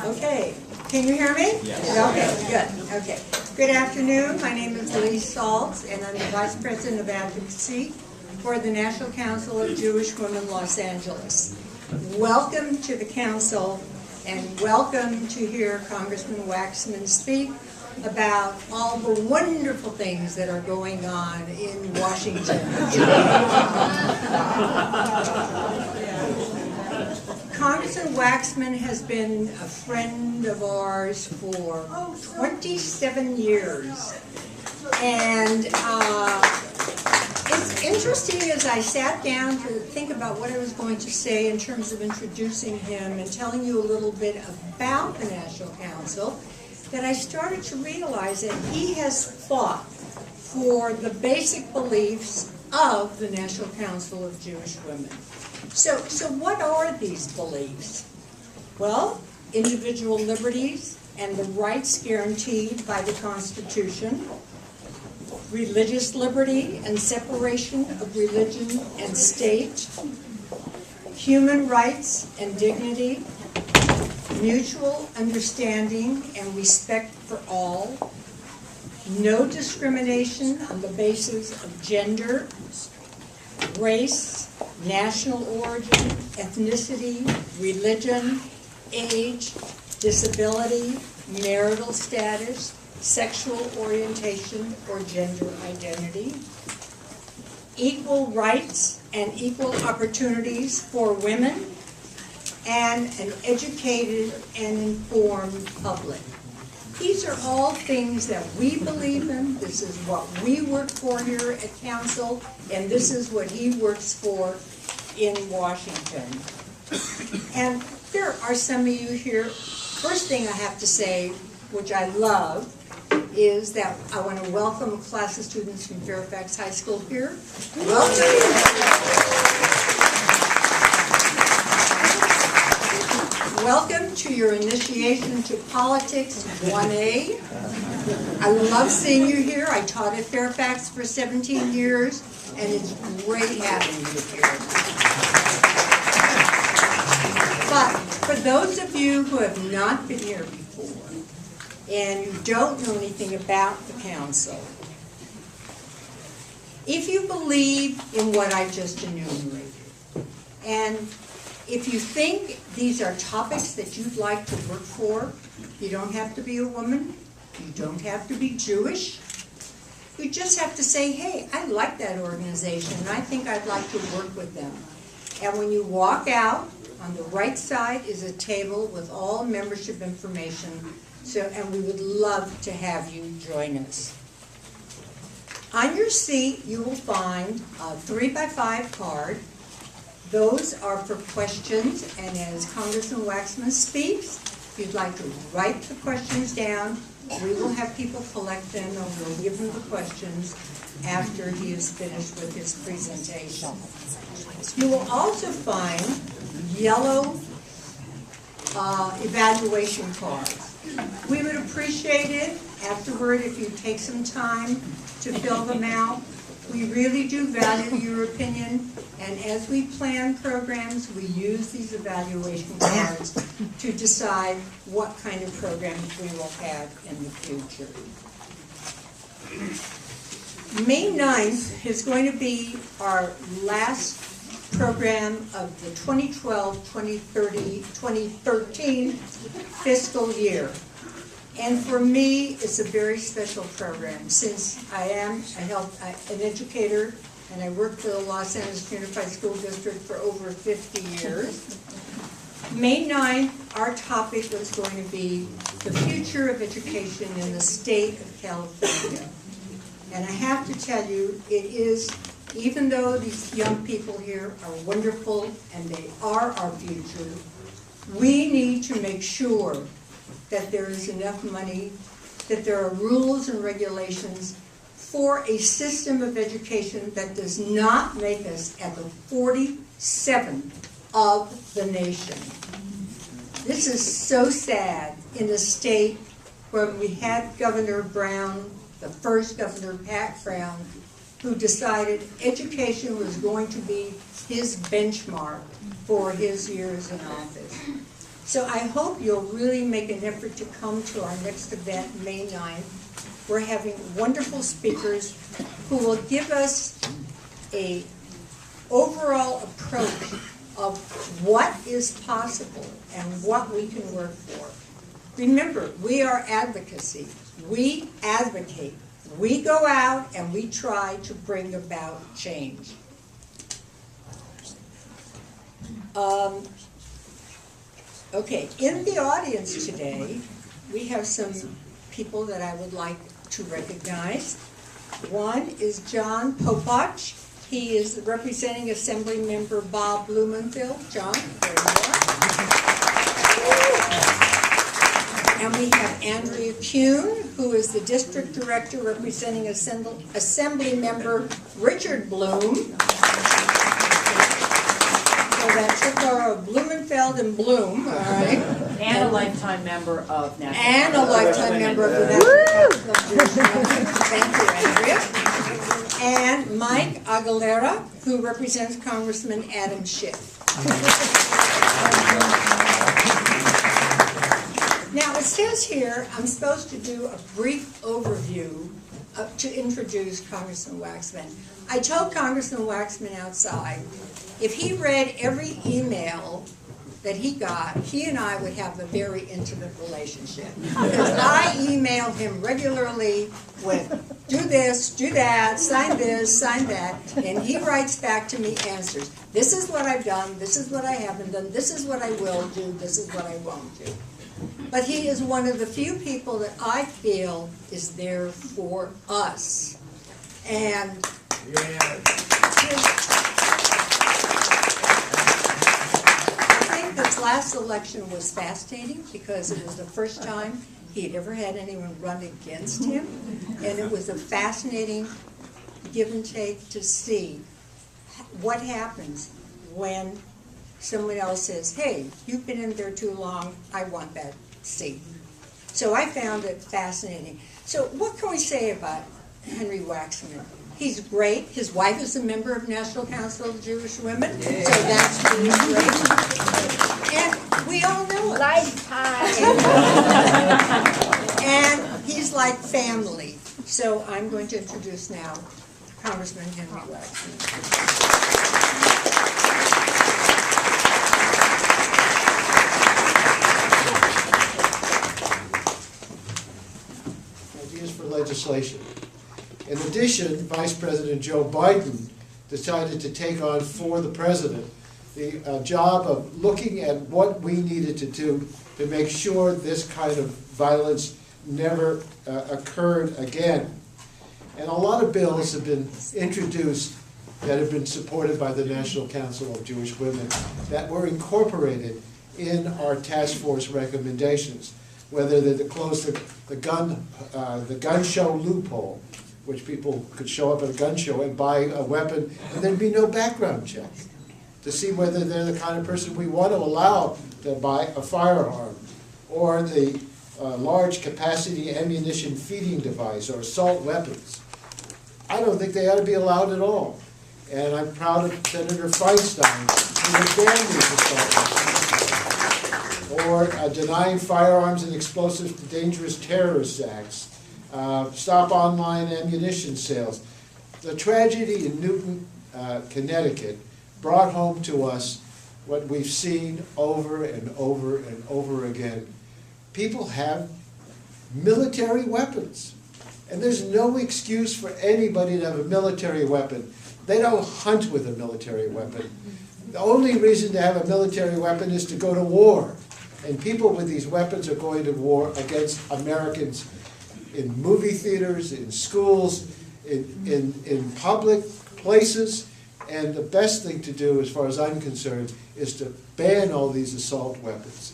Okay, can you hear me? Yes. Okay, good. Okay. Good afternoon. My name is Lee Saltz, and I'm the Vice President of Advocacy for the National Council of Jewish Women, Los Angeles. Welcome to the Council, and welcome to hear Congressman Waxman speak about all the wonderful things that are going on in Washington. Congressman Waxman has been a friend of ours for 27 years. And it's interesting as I sat down to think about what I was going to say in terms of introducing him and telling you a little bit about the National Council, that I started to realize that he has fought for the basic beliefs of the National Council of Jewish Women. So what are these beliefs? Well, individual liberties and the rights guaranteed by the Constitution, religious liberty and separation of religion and state, human rights and dignity, mutual understanding and respect for all, no discrimination on the basis of gender, race, national origin, ethnicity, religion, age, disability, marital status, sexual orientation, or gender identity, equal rights and equal opportunities for women, and an educated and informed public. These are all things that we believe in. This is what we work for here at Council, and this is what he works for in Washington. And there are some of you here. First thing I have to say, which I love, is that I want to welcome a class of students from Fairfax High School here. Welcome to your initiation to politics 1A. I love seeing you here. I taught at Fairfax for 17 years, and it's great having you here. But for those of you who have not been here before, and you don't know anything about the Council, if you believe in what I just enumerated, and if you think these are topics that you'd like to work for, you don't have to be a woman, you don't have to be Jewish, you just have to say, hey, I like that organization, and I think I'd like to work with them. And when you walk out, on the right side is a table with all membership information, and we would love to have you join us. On your seat, you will find a 3x5 card. Those are for questions, and as Congressman Waxman speaks, if you'd like to write the questions down, we will have people collect them, and we'll give them the questions after he is finished with his presentation. You will also find yellow evaluation cards. We would appreciate it afterward if you take some time to fill them out. We really do value your opinion, and as we plan programs, we use these evaluation cards to decide what kind of programs we will have in the future. May 9th is going to be our last program of the 2012-2013 fiscal year. And for me, it's a very special program since I am an educator and I worked for the Los Angeles Unified School District for over 50 years. May 9th, our topic was going to be the future of education in the state of California. And I have to tell you, it is, even though these young people here are wonderful and they are our future, we need to make sure that there is enough money, that there are rules and regulations for a system of education that does not make us at the 47th of the nation. This is so sad in a state where we had Governor Brown, the first Governor Pat Brown, who decided education was going to be his benchmark for his years in office. So I hope you'll really make an effort to come to our next event, May 9th. We're having wonderful speakers who will give us a overall approach of what is possible and what we can work for. Remember, we are advocacy. We advocate. We go out and we try to bring about change. Okay, in the audience today, we have some people that I would like to recognize. One is John Popach. He is representing Assembly Member Bob Blumenfield. John, there you are. And we have Andrea Kuhn, who is the District Director representing Assembly Member Richard Bloom. So that's Blumenfeld and Bloom, all right? And a lifetime member of National And a lifetime member of the National Council of Jewish Women. Thank you, Andrea. And Mike Aguilera, who represents Congressman Adam Schiff. Now, it says here, I'm supposed to do a brief overview to introduce Congressman Waxman. I told Congressman Waxman outside, if he read every email that he got, he and I would have a very intimate relationship. Because I email him regularly with, do this, do that, sign this, sign that, and he writes back to me answers. This is what I've done, this is what I haven't done, this is what I will do, this is what I won't do. But he is one of the few people that I feel is there for us. And this last election was fascinating because it was the first time he had ever had anyone run against him, and it was a fascinating give and take to see what happens when someone else says, hey, you've been in there too long, I want that seat. So I found it fascinating. So what can we say about Henry Waxman? He's great. His wife is a member of National Council of Jewish Women, so that's really great. And we all know it. Lifetime. And he's like family. So I'm going to introduce now Congressman Henry Waxman. Ideas for legislation. In addition, Vice President Joe Biden decided to take on for the president the job of looking at what we needed to do to make sure this kind of violence never occurred again. And a lot of bills have been introduced that have been supported by the National Council of Jewish Women that were incorporated in our task force recommendations, whether they're to close the gun show loophole, which people could show up at a gun show and buy a weapon, and there'd be no background check to see whether they're the kind of person we want to allow to buy a firearm, or the large capacity ammunition feeding device or assault weapons. I don't think they ought to be allowed at all. And I'm proud of Senator Feinstein, who would ban these assault weapons, or denying firearms and explosives to dangerous terrorist acts. Stop online ammunition sales. The tragedy in Newton, Connecticut brought home to us what we've seen over and over and over again. People have military weapons, and there's no excuse for anybody to have a military weapon. They don't hunt with a military weapon. The only reason to have a military weapon is to go to war, and people with these weapons are going to war against Americans in movie theaters, in schools, in public places, and the best thing to do, as far as I'm concerned, is to ban all these assault weapons.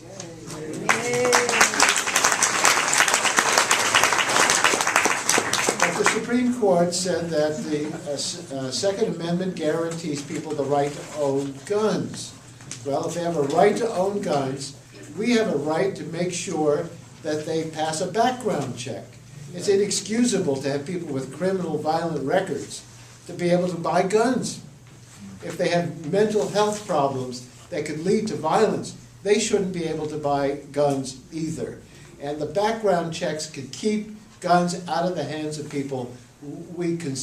But the Supreme Court said that the Second Amendment guarantees people the right to own guns. Well, if they have a right to own guns, we have a right to make sure that they pass a background check. It's inexcusable to have people with criminal violent records to be able to buy guns. If they have mental health problems that could lead to violence, they shouldn't be able to buy guns either. And the background checks could keep guns out of the hands of people we can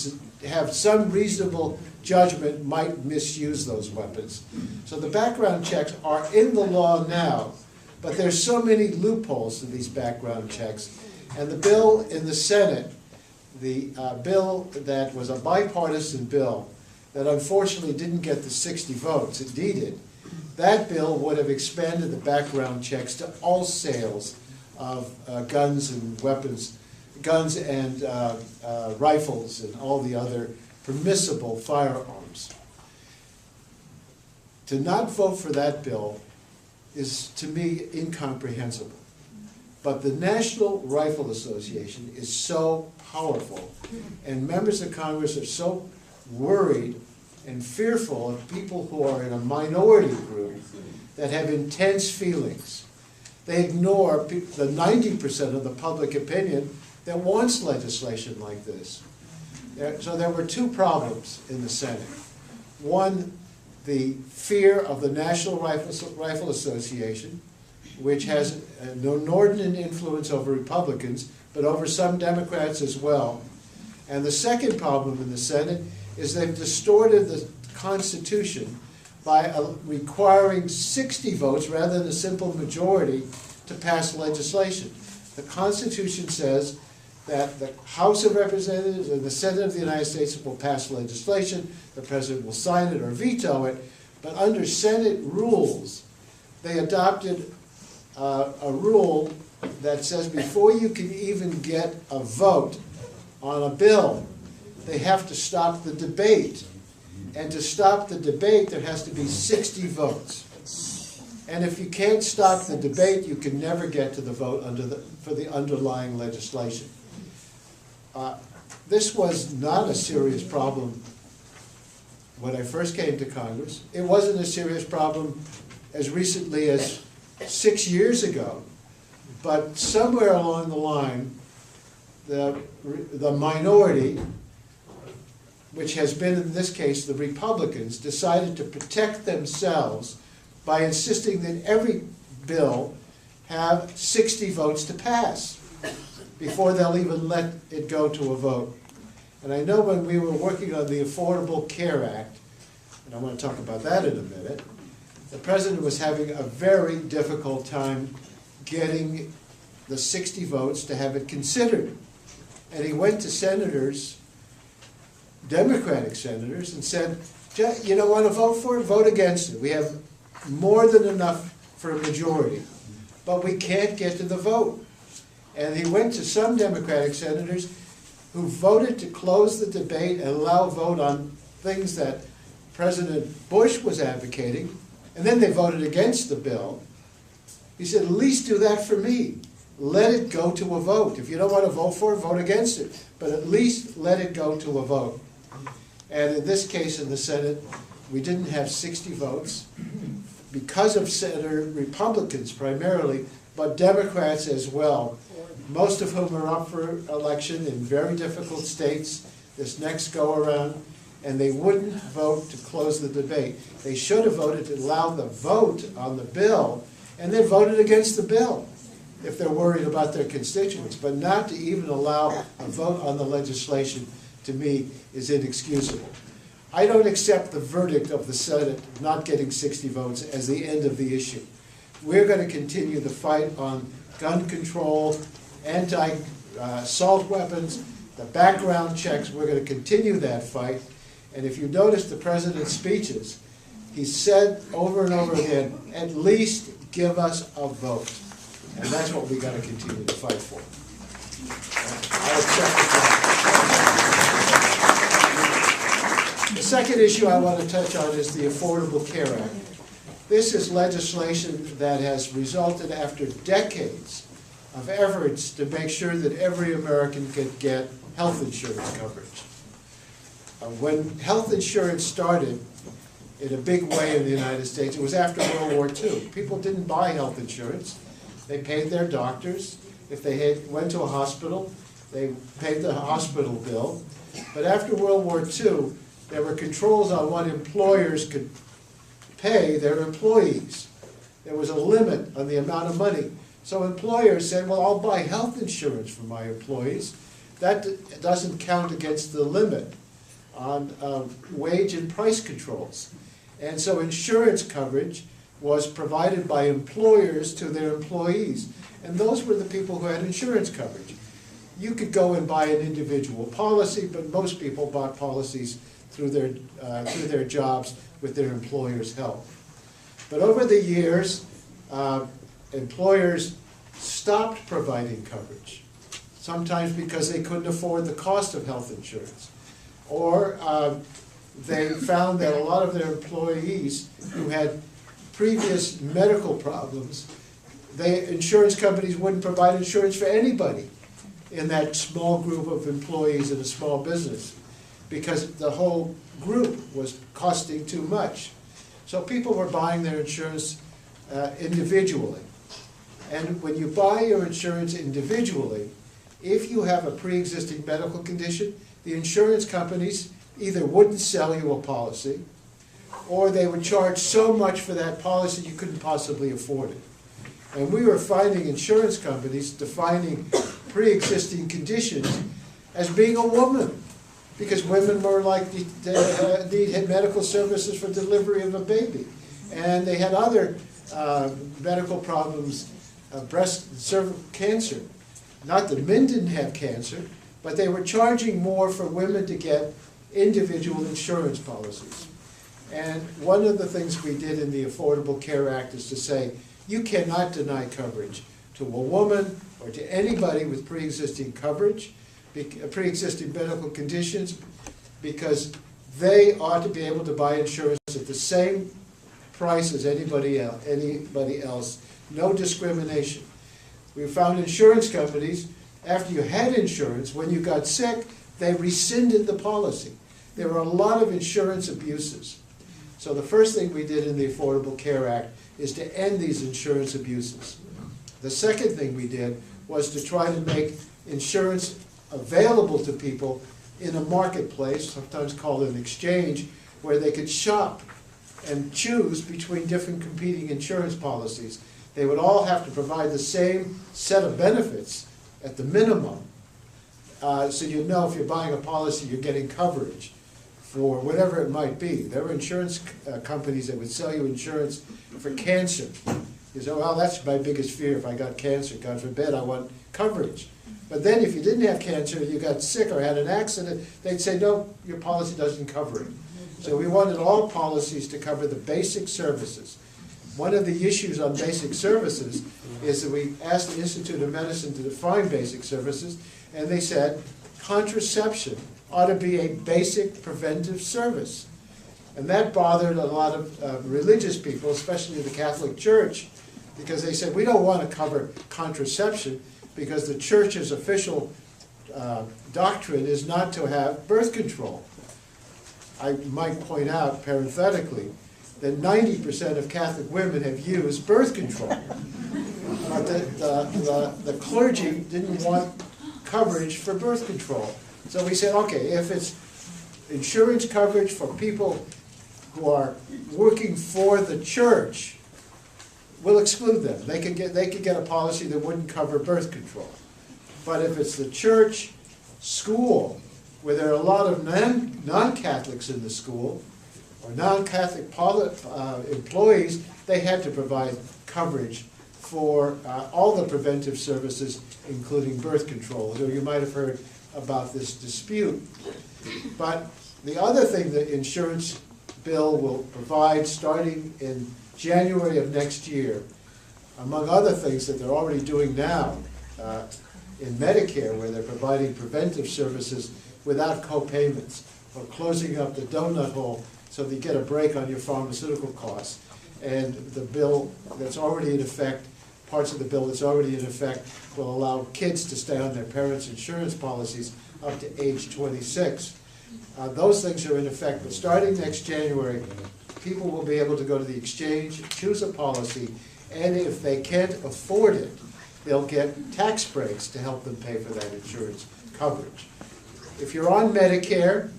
have some reasonable judgment might misuse those weapons. So the background checks are in the law now, but there's so many loopholes to these background checks. And the bill in the Senate, the bill that was a bipartisan bill that unfortunately didn't get the 60 votes it needed, that bill would have expanded the background checks to all sales of guns and weapons, guns and rifles and all the other permissible firearms. To not vote for that bill is, to me, incomprehensible. But the National Rifle Association is so powerful, and members of Congress are so worried and fearful of people who are in a minority group that have intense feelings. They ignore the 90% of the public opinion that wants legislation like this. So there were two problems in the Senate. One, the fear of the National Rifle Association, which has an inordinate influence over Republicans, but over some Democrats as well. And the second problem in the Senate is they've distorted the Constitution by requiring 60 votes rather than a simple majority to pass legislation. The Constitution says that the House of Representatives and the Senate of the United States will pass legislation, the President will sign it or veto it, but under Senate rules, they adopted a rule that says before you can even get a vote on a bill, they have to stop the debate. And to stop the debate, there has to be 60 votes. And if you can't stop the debate, you can never get to the vote for the underlying legislation. This was not a serious problem when I first came to Congress. It wasn't a serious problem as recently as 6 years ago. But somewhere along the line, the minority, which has been in this case the Republicans, decided to protect themselves by insisting that every bill have 60 votes to pass before they'll even let it go to a vote. And I know when we were working on the Affordable Care Act, and I want to talk about that in a minute, the President was having a very difficult time getting the 60 votes to have it considered. And he went to senators, Democratic senators, and said, you don't want to vote for it? Vote against it. We have more than enough for a majority, but we can't get to the vote. And he went to some Democratic senators who voted to close the debate and allow a vote on things that President Bush was advocating, and then they voted against the bill. He said, at least do that for me. Let it go to a vote. If you don't want to vote for it, vote against it. But at least let it go to a vote. And in this case in the Senate, we didn't have 60 votes because of Senator Republicans primarily, but Democrats as well, most of whom are up for election in very difficult states this next go-around, and they wouldn't vote to close the debate. They should have voted to allow the vote on the bill, and they voted against the bill if they're worried about their constituents. But not to even allow a vote on the legislation, to me, is inexcusable. I don't accept the verdict of the Senate not getting 60 votes as the end of the issue. We're going to continue the fight on gun control, anti-assault weapons, the background checks. We're going to continue that fight. And if you notice the President's speeches, he said over and over again, at least give us a vote. And that's what we've got to continue to fight for. I accept the second issue I want to touch on is the Affordable Care Act. This is legislation that has resulted after decades of efforts to make sure that every American could get health insurance coverage. When health insurance started in a big way in the United States, it was after World War II. People didn't buy health insurance. They paid their doctors. If they went to a hospital, they paid the hospital bill. But after World War II, there were controls on what employers could pay their employees. there was a limit on the amount of money. So employers said, well, I'll buy health insurance for my employees. That doesn't count against the limit on wage and price controls. And so insurance coverage was provided by employers to their employees. And those were the people who had insurance coverage. You could go and buy an individual policy, but most people bought policies through their jobs with their employer's help. But over the years, employers stopped providing coverage, sometimes because they couldn't afford the cost of health insurance. Or they found that a lot of their employees who had previous medical problems, insurance companies wouldn't provide insurance for anybody in that small group of employees in a small business because the whole group was costing too much. So people were buying their insurance individually. And when you buy your insurance individually, if you have a pre-existing medical condition, the insurance companies either wouldn't sell you a policy, or they would charge so much for that policy you couldn't possibly afford it. And we were finding insurance companies defining pre-existing conditions as being a woman, because women were like need medical services for delivery of a baby, and they had other medical problems, breast, cervical cancer. Not that men didn't have cancer, but they were charging more for women to get individual insurance policies. And one of the things we did in the Affordable Care Act is to say, you cannot deny coverage to a woman or to anybody with pre-existing coverage, pre-existing medical conditions, because they ought to be able to buy insurance at the same price as anybody else, no discrimination. We found insurance companies, after you had insurance, when you got sick, they rescinded the policy. There were a lot of insurance abuses. So the first thing we did in the Affordable Care Act is to end these insurance abuses. The second thing we did was to try to make insurance available to people in a marketplace, sometimes called an exchange, where they could shop and choose between different competing insurance policies. They would all have to provide the same set of benefits at the minimum, so you know if you're buying a policy, you're getting coverage for whatever it might be. There were insurance companies that would sell you insurance for cancer. You say, well, that's my biggest fear. If I got cancer, God forbid, I want coverage. But then if you didn't have cancer, you got sick or had an accident, they'd say, no, your policy doesn't cover it. So we wanted all policies to cover the basic services. One of the issues on basic services is that we asked the Institute of Medicine to define basic services, and they said contraception ought to be a basic preventive service. And that bothered a lot of religious people, especially the Catholic Church, because they said, we don't want to cover contraception because the Church's official doctrine is not to have birth control. I might point out, parenthetically, that 90% of Catholic women have used birth control. But the clergy didn't want coverage for birth control. So we said, okay, if it's insurance coverage for people who are working for the church, we'll exclude them. They could get a policy that wouldn't cover birth control. But if it's the church school, where there are a lot of non-Catholics in the school, or non-Catholic employees, they had to provide coverage for all the preventive services, including birth control. So you might have heard about this dispute. But the other thing the insurance bill will provide, starting in January of next year, among other things that they're already doing now in Medicare, where they're providing preventive services without co-payments, or closing up the donut hole so that you get a break on your pharmaceutical costs. And the bill that's already in effect, parts of the bill that's already in effect, will allow kids to stay on their parents' insurance policies up to age 26. Those things are in effect, but starting next January, people will be able to go to the exchange, choose a policy, and if they can't afford it, they'll get tax breaks to help them pay for that insurance coverage. If you're on Medicare,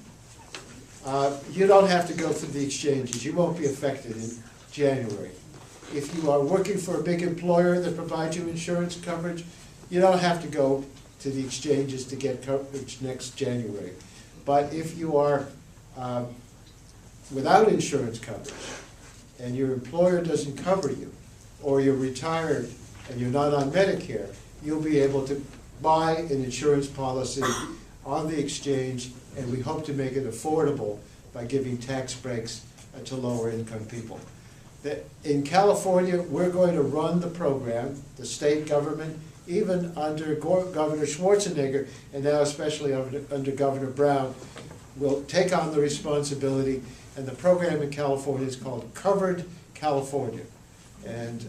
you don't have to go through the exchanges. You won't be affected in January. If you are working for a big employer that provides you insurance coverage, you don't have to go to the exchanges to get coverage next January. But if you are without insurance coverage and your employer doesn't cover you, or you're retired and you're not on Medicare, you'll be able to buy an insurance policy on the exchange, and we hope to make it affordable by giving tax breaks to lower income people. In California, we're going to run the program, the state government, even under Governor Schwarzenegger, and now especially under Governor Brown, will take on the responsibility, and the program in California is called Covered California. And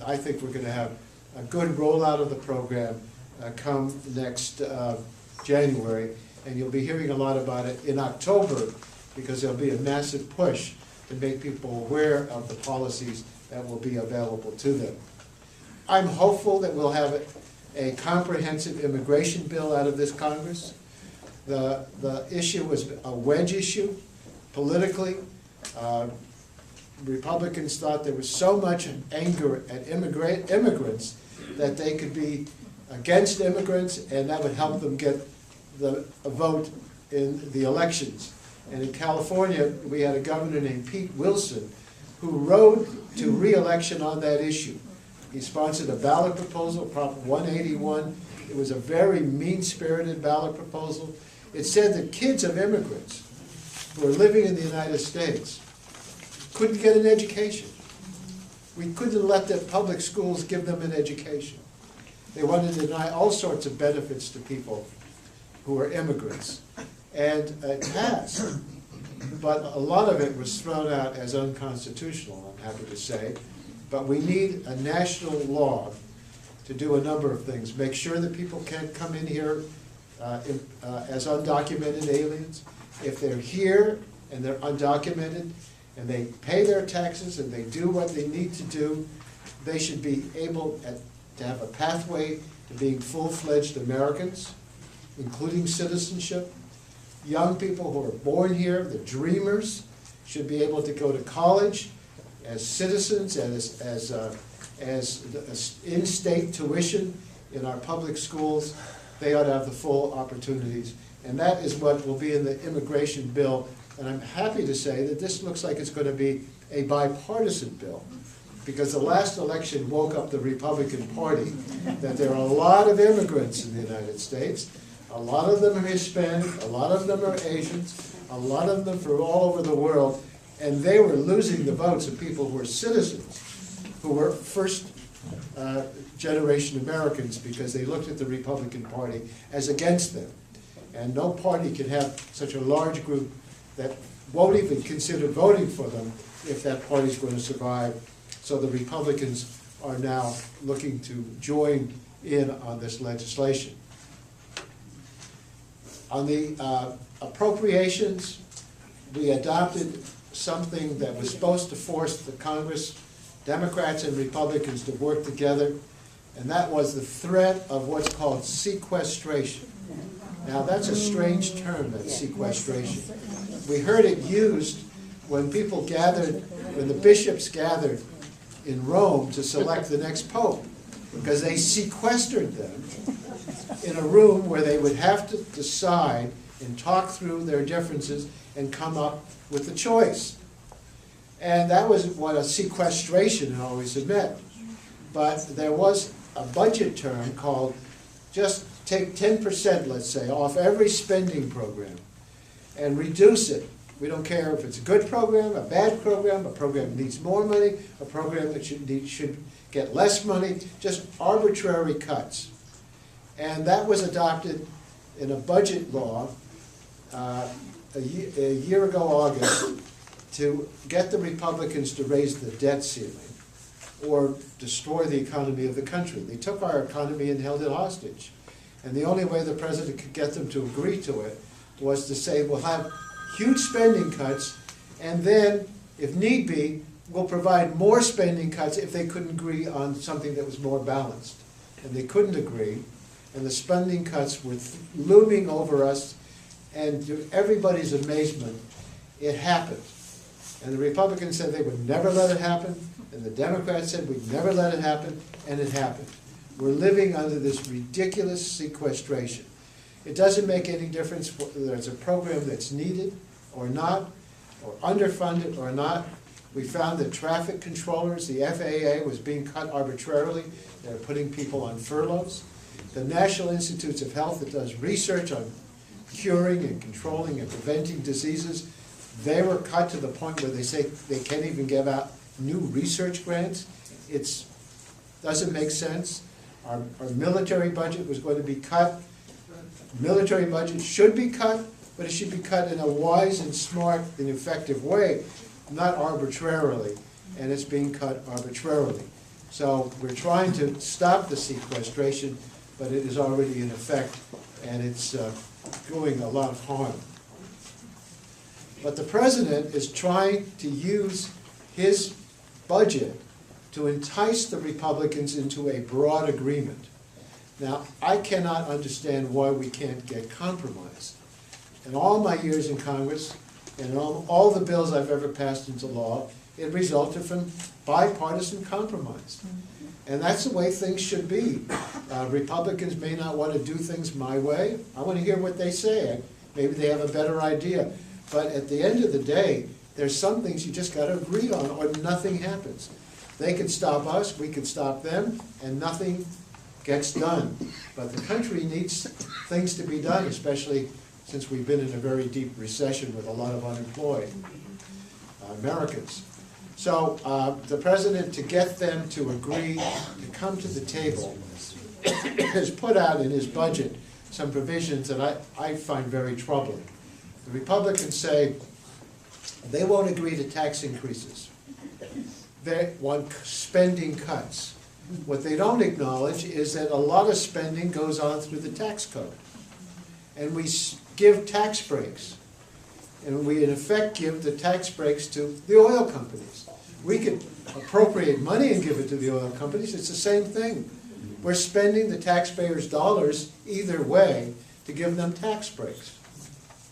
I think we're going to have a good rollout of the program come next January, and you'll be hearing a lot about it in October, because there'll be a massive push to make people aware of the policies that will be available to them. I'm hopeful that we'll have a comprehensive immigration bill out of this Congress. The issue was a wedge issue politically. Republicans thought there was so much anger at immigrants that they could be against immigrants, and that would help them get a vote in the elections. And in California, we had a governor named Pete Wilson who rode to re-election on that issue. He sponsored a ballot proposal, Prop 181. It was a very mean-spirited ballot proposal. It said that kids of immigrants who are living in the United States couldn't get an education. We couldn't let the public schools give them an education. They wanted to deny all sorts of benefits to people who are immigrants. And it passed, but a lot of it was thrown out as unconstitutional, I'm happy to say. But we need a national law to do a number of things. Make sure that people can't come in here as undocumented aliens. If they're here and they're undocumented and they pay their taxes and they do what they need to do, they should be able to have a pathway to being full-fledged Americans, including citizenship. Young people who are born here, the dreamers, should be able to go to college as citizens and as in-state tuition in our public schools. They ought to have the full opportunities. And that is what will be in the immigration bill. And I'm happy to say that this looks like it's going to be a bipartisan bill, because the last election woke up the Republican Party that there are a lot of immigrants in the United States. A lot of them are Hispanic, a lot of them are Asians, a lot of them from all over the world, and they were losing the votes of people who were citizens, who were first generation Americans, because they looked at the Republican Party as against them. And no party can have such a large group that won't even consider voting for them if that party's going to survive. So the Republicans are now looking to join in on this legislation. On the appropriations, we adopted something that was supposed to force the Congress, Democrats and Republicans, to work together, and that was the threat of what's called sequestration. Now, that's a strange term, that sequestration. We heard it used when people gathered, when the bishops gathered in Rome to select the next pope, because they sequestered them in a room where they would have to decide and talk through their differences and come up with a choice. And that was what a sequestration always meant. But there was a budget term called, just take 10%, let's say, off every spending program and reduce it. We don't care if it's a good program, a bad program, a program that needs more money, a program that should get less money, just arbitrary cuts. And that was adopted in a budget law a year ago, August, to get the Republicans to raise the debt ceiling or destroy the economy of the country. They took our economy and held it hostage. And the only way the president could get them to agree to it was to say, we'll have huge spending cuts, and then, if need be, we'll provide more spending cuts if they couldn't agree on something that was more balanced. And they couldn't agree, and the spending cuts were looming over us, and to everybody's amazement, it happened. And the Republicans said they would never let it happen, and the Democrats said we'd never let it happen, and it happened. We're living under this ridiculous sequestration. It doesn't make any difference whether it's a program that's needed or not, or underfunded or not. We found that traffic controllers, the FAA, was being cut arbitrarily. They're putting people on furloughs. The National Institutes of Health that does research on curing and controlling and preventing diseases, they were cut to the point where they say they can't even give out new research grants. It doesn't make sense. Our military budget was going to be cut. Military budget should be cut, but it should be cut in a wise and smart and effective way, not arbitrarily, and it's being cut arbitrarily. So we're trying to stop the sequestration, but it is already in effect, and it's doing a lot of harm. But the president is trying to use his budget to entice the Republicans into a broad agreement. Now, I cannot understand why we can't get compromise. In all my years in Congress, and all the bills I've ever passed into law, it resulted from bipartisan compromise. And that's the way things should be. Republicans may not want to do things my way. I want to hear what they say. Maybe they have a better idea. But at the end of the day, there's some things you just got to agree on, or nothing happens. They can stop us, we can stop them, and nothing gets done. But the country needs things to be done, especially since we've been in a very deep recession with a lot of unemployed Americans. So the president, to get them to agree to come to the table, has put out in his budget some provisions that I find very troubling. The Republicans say they won't agree to tax increases. They want spending cuts. What they don't acknowledge is that a lot of spending goes on through the tax code. And we give tax breaks. And we, in effect, give the tax breaks to the oil companies. We could appropriate money and give it to the oil companies. It's the same thing. We're spending the taxpayers' dollars either way to give them tax breaks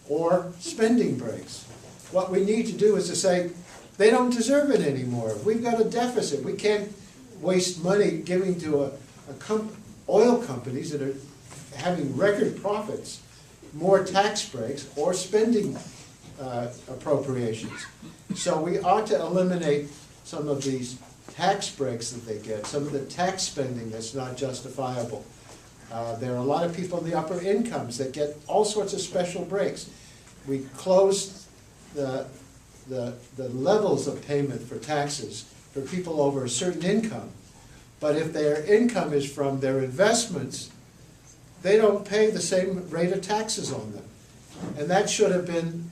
or spending breaks. What we need to do is to say, they don't deserve it anymore. We've got a deficit. We can't waste money giving to oil companies that are having record profits more tax breaks or spending appropriations. So we ought to eliminate some of these tax breaks that they get, some of the tax spending that's not justifiable. There are a lot of people in the upper incomes that get all sorts of special breaks. We closed the levels of payment for taxes for people over a certain income. But if their income is from their investments, they don't pay the same rate of taxes on them. And that should have been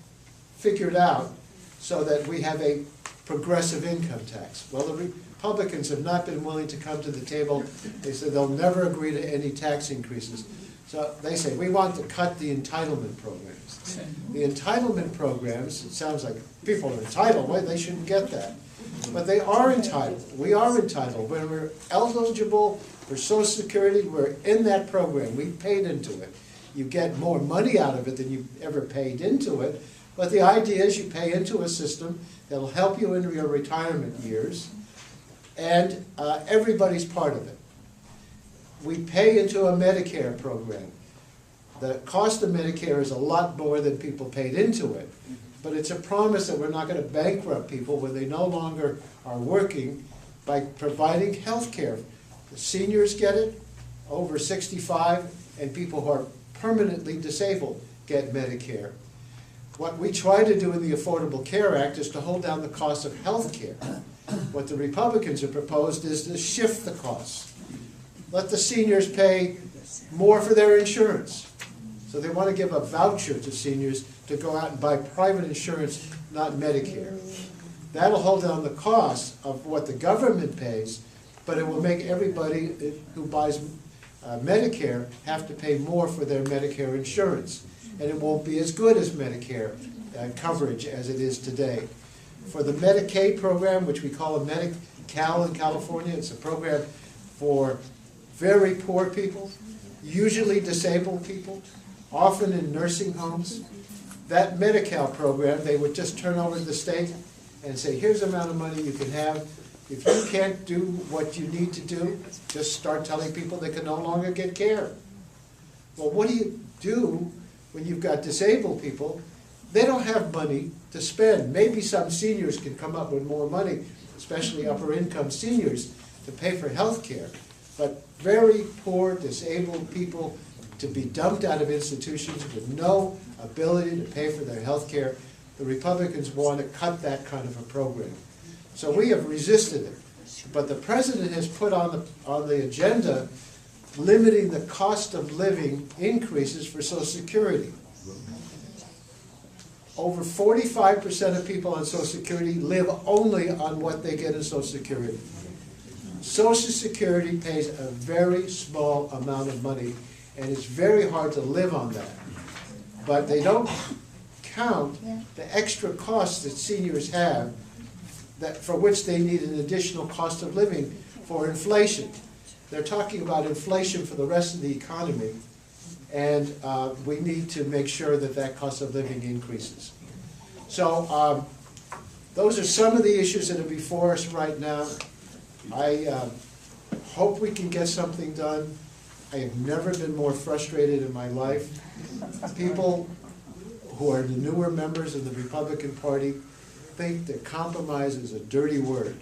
figured out so that we have a progressive income tax. Well, the Republicans have not been willing to come to the table. They said they'll never agree to any tax increases. So they say, we want to cut the entitlement programs. The entitlement programs, it sounds like people are entitled, well, they shouldn't get that. But they are entitled. We are entitled. When we're eligible for Social Security, we're in that program. We paid into it. You get more money out of it than you ever paid into it. But the idea is you pay into a system that'll help you in your retirement years, and everybody's part of it. We pay into a Medicare program. The cost of Medicare is a lot more than people paid into it. But it's a promise that we're not going to bankrupt people when they no longer are working by providing health care. The seniors get it, over 65, and people who are permanently disabled get Medicare. What we try to do in the Affordable Care Act is to hold down the cost of health care. What the Republicans have proposed is to shift the costs. Let the seniors pay more for their insurance. So they want to give a voucher to seniors to go out and buy private insurance, not Medicare. That'll hold down the cost of what the government pays, but it will make everybody who buys Medicare have to pay more for their Medicare insurance. And it won't be as good as Medicare coverage as it is today. For the Medicaid program, which we call a Medi-Cal in California, it's a program for very poor people, usually disabled people, often in nursing homes. That Medi-Cal program, they would just turn over to the state and say, here's the amount of money you can have. If you can't do what you need to do, just start telling people they can no longer get care. Well, what do you do when you've got disabled people? They don't have money to spend. Maybe some seniors can come up with more money, especially upper income seniors, to pay for health care. But very poor, disabled people to be dumped out of institutions with no ability to pay for their health care, the Republicans want to cut that kind of a program. So we have resisted it. But the president has put on the agenda limiting the cost of living increases for Social Security. Over 45% of people on Social Security live only on what they get in Social Security. Social Security pays a very small amount of money, and it's very hard to live on that. But they don't count the extra costs that seniors have, that for which they need an additional cost of living for inflation. They're talking about inflation for the rest of the economy, and we need to make sure that that cost of living increases. So those are some of the issues that are before us right now. I hope we can get something done. I have never been more frustrated in my life. People who are the newer members of the Republican Party think that compromise is a dirty word.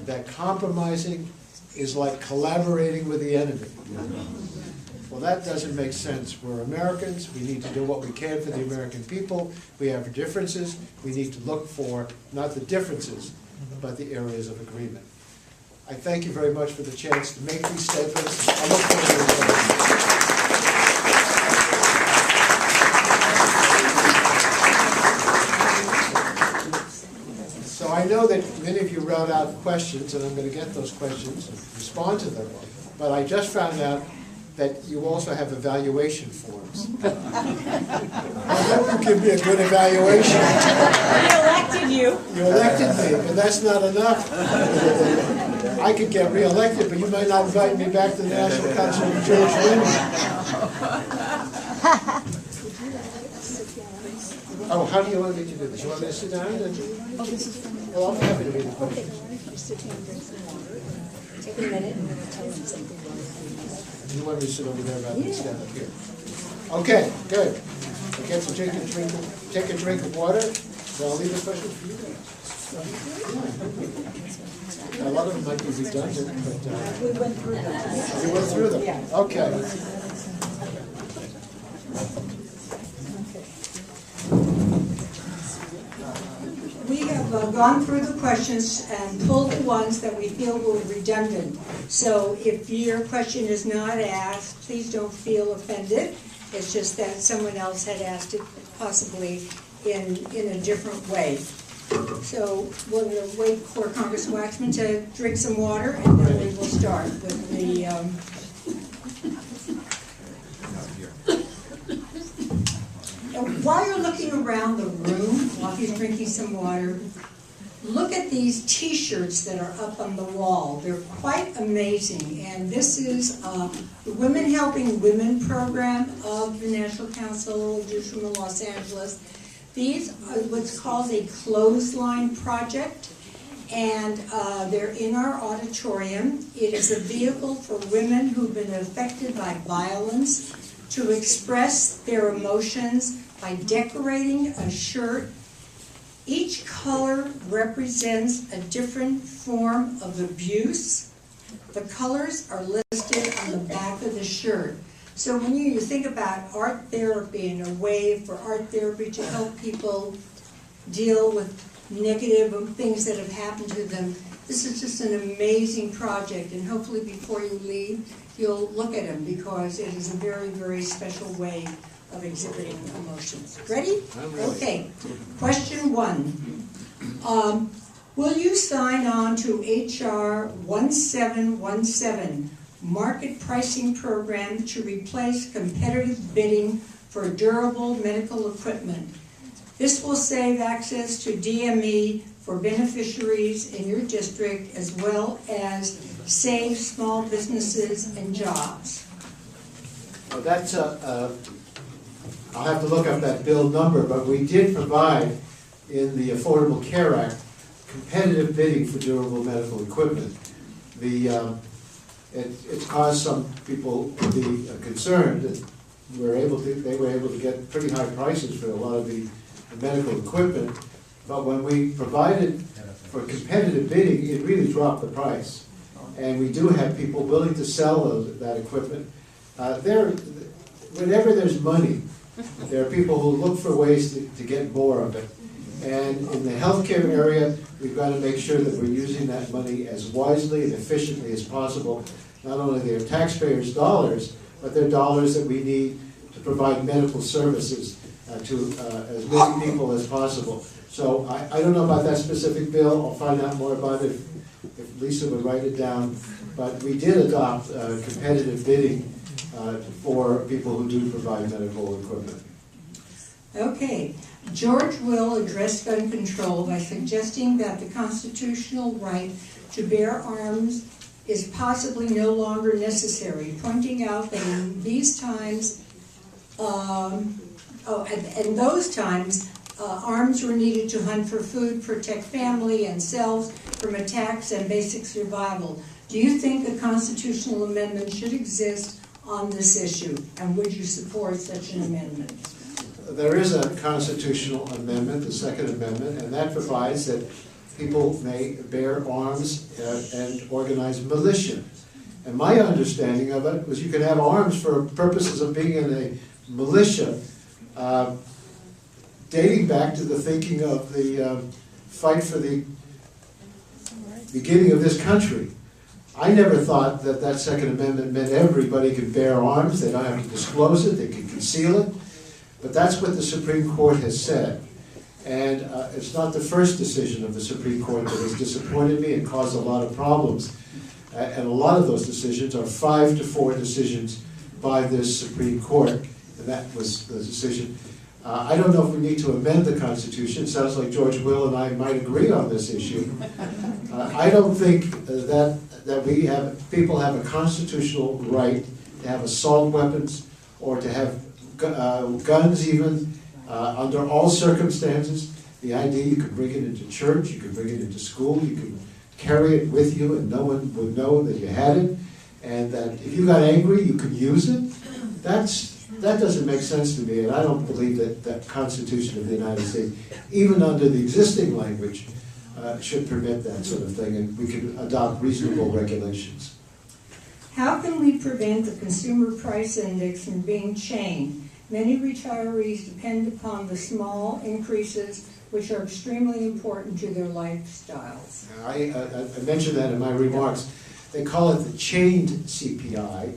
That compromising is like collaborating with the enemy. Well, that doesn't make sense. We're Americans. We need to do what we can for the American people. We have differences. We need to look for not the differences, but the areas of agreement. I thank you very much for the chance to make these statements. I look forward to your questions. So I know that many of you wrote out questions, and I'm going to get those questions and respond to them. But I just found out that you also have evaluation forms. I hope you give me a good evaluation. We elected you. You elected me, but that's not enough. I could get reelected, but you might not invite me back to the National Council of Jewish Women. Oh, how do you want me to do this? You want me to sit down? Well, I'm happy to read the questions. Take a minute and we'll tell them something. You want me to sit over there rather than stand up here? Okay, good. I get to take a drink of water. So I'll leave the questions for you guys. A lot of them might be redundant, but We went through that. you went through them. Yeah. Okay. We have gone through the questions and pulled the ones that we feel were redundant. So if your question is not asked, please don't feel offended. It's just that someone else had asked it possibly in a different way. So we're going to wait for Congressman Waxman to drink some water, and then we will start with the while you're looking around the room, while he's drinking some water, look at these T-shirts that are up on the wall. They're quite amazing. And this is the Women Helping Women program of the National Council of Jewish Women in Los Angeles. These are what's called a clothesline project, and they're in our auditorium. It is a vehicle for women who've been affected by violence to express their emotions by decorating a shirt. Each color represents a different form of abuse. The colors are listed on the back of the shirt. So when you think about art therapy and a way for art therapy to help people deal with negative things that have happened to them, this is just an amazing project, and hopefully before you leave, you'll look at them, because it is a very, very special way of exhibiting emotions. Ready? Okay. Question 1. Will you sign on to H.R. 1717, Market Pricing Program to replace competitive bidding for durable medical equipment? This will save access to DME for beneficiaries in your district, as well as save small businesses and jobs. Well, that's I'll have to look up that bill number, but we did provide in the Affordable Care Act competitive bidding for durable medical equipment. It's caused some people to be concerned that they were able to get pretty high prices for a lot of the medical equipment, but when we provided for competitive bidding, it really dropped the price. And we do have people willing to sell that equipment. Whenever there's money, there are people who look for ways to get more of it. And in the healthcare area, we've got to make sure that we're using that money as wisely and efficiently as possible. Not only their taxpayers' dollars, but they're dollars that we need to provide medical services to as many people as possible. So I don't know about that specific bill. I'll find out more about it if Lisa would write it down. But we did adopt competitive bidding for people who do provide medical equipment. Okay. George Will addressed gun control by suggesting that the constitutional right to bear arms is possibly no longer necessary, pointing out that in these times, those times, arms were needed to hunt for food, protect family and selves from attacks and basic survival. Do you think a constitutional amendment should exist on this issue, and would you support such an amendment? There is a constitutional amendment, the Second Amendment, and that provides that people may bear arms and organize militia. And my understanding of it was you can have arms for purposes of being in a militia, dating back to the thinking of the fight for the beginning of this country. I never thought that that Second Amendment meant everybody could bear arms, they don't have to disclose it, they can conceal it. But that's what the Supreme Court has said. And it's not the first decision of the Supreme Court that has disappointed me and caused a lot of problems. And a lot of those decisions are 5-4 decisions by this Supreme Court. And that was the decision. I don't know if we need to amend the Constitution. It sounds like George Will and I might agree on this issue. I don't think that people have a constitutional right to have assault weapons or to have guns even, under all circumstances. The idea you could bring it into church, you could bring it into school, you could carry it with you and no one would know that you had it, and that if you got angry you could use it. That doesn't make sense to me, and I don't believe that the Constitution of the United States, even under the existing language, should permit that sort of thing, and we can adopt reasonable regulations. How can we prevent the consumer price index from being chained? Many retirees depend upon the small increases, which are extremely important to their lifestyles. I mentioned that in my remarks. They call it the chained CPI,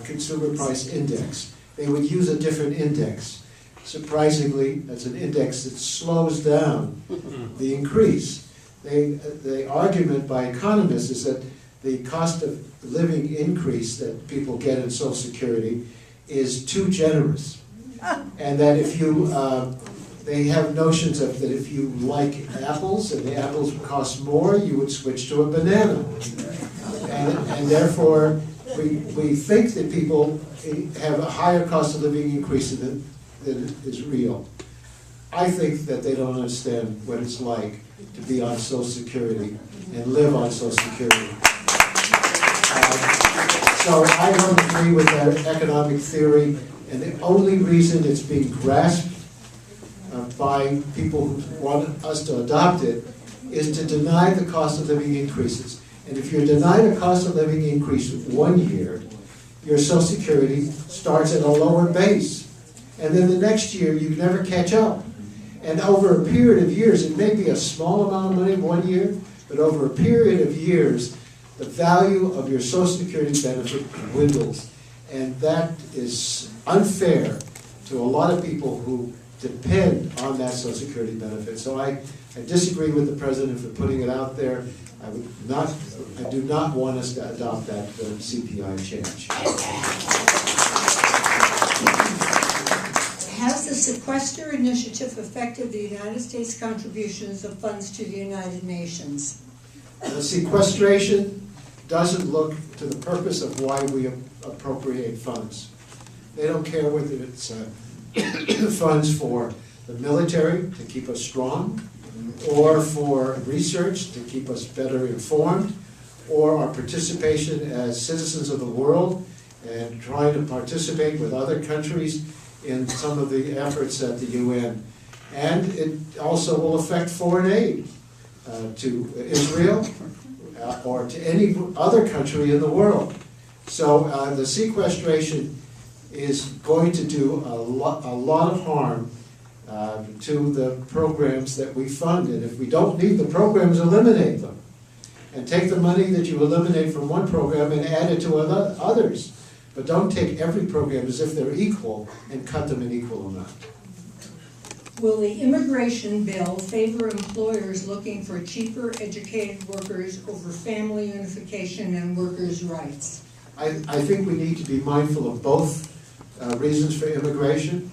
Consumer Price Index. They would use a different index. Surprisingly, that's an index that slows down the increase. The argument by economists is that the cost of living increase that people get in Social Security is too generous. And that if you, they have notions of that if you like apples and the apples cost more, you would switch to a banana. And therefore, we think that people have a higher cost of living increase than is real. I think that they don't understand what it's like to be on Social Security and live on Social Security. So I don't agree with that economic theory, and the only reason it's being grasped by people who want us to adopt it is to deny the cost of living increases. And if you're denied a cost of living increase 1 year, your Social Security starts at a lower base. And then the next year, you never catch up. And over a period of years, it may be a small amount of money 1 year, but over a period of years, the value of your Social Security benefit dwindles. And that is unfair to a lot of people who depend on that Social Security benefit. So I disagree with the President for putting it out there. I do not want us to adopt that CPI change. Has the sequester initiative affected the United States contributions of funds to the United Nations? The sequestration doesn't look to the purpose of why we appropriate funds. They don't care whether it's funds for the military to keep us strong, or for research to keep us better informed, or our participation as citizens of the world and trying to participate with other countries in some of the efforts at the UN. And it also will affect foreign aid to Israel or to any other country in the world. So the sequestration is going to do a lot of harm to the programs that we fund. And if we don't need the programs, eliminate them. And take the money that you eliminate from one program and add it to others. But don't take every program as if they're equal and cut them in equal amount. Will the immigration bill favor employers looking for cheaper educated workers over family unification and workers' rights? I think we need to be mindful of both reasons for immigration.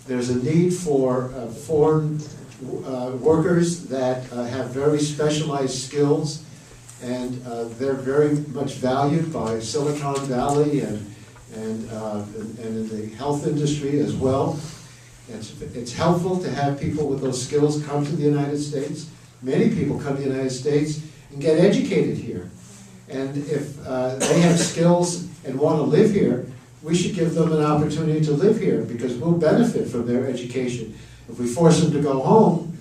There's a need for foreign workers that have very specialized skills, and they're very much valued by Silicon Valley and in the health industry as well. It's helpful to have people with those skills come to the United States. Many people come to the United States and get educated here. And if they have skills and want to live here, we should give them an opportunity to live here because we'll benefit from their education. If we force them to go home,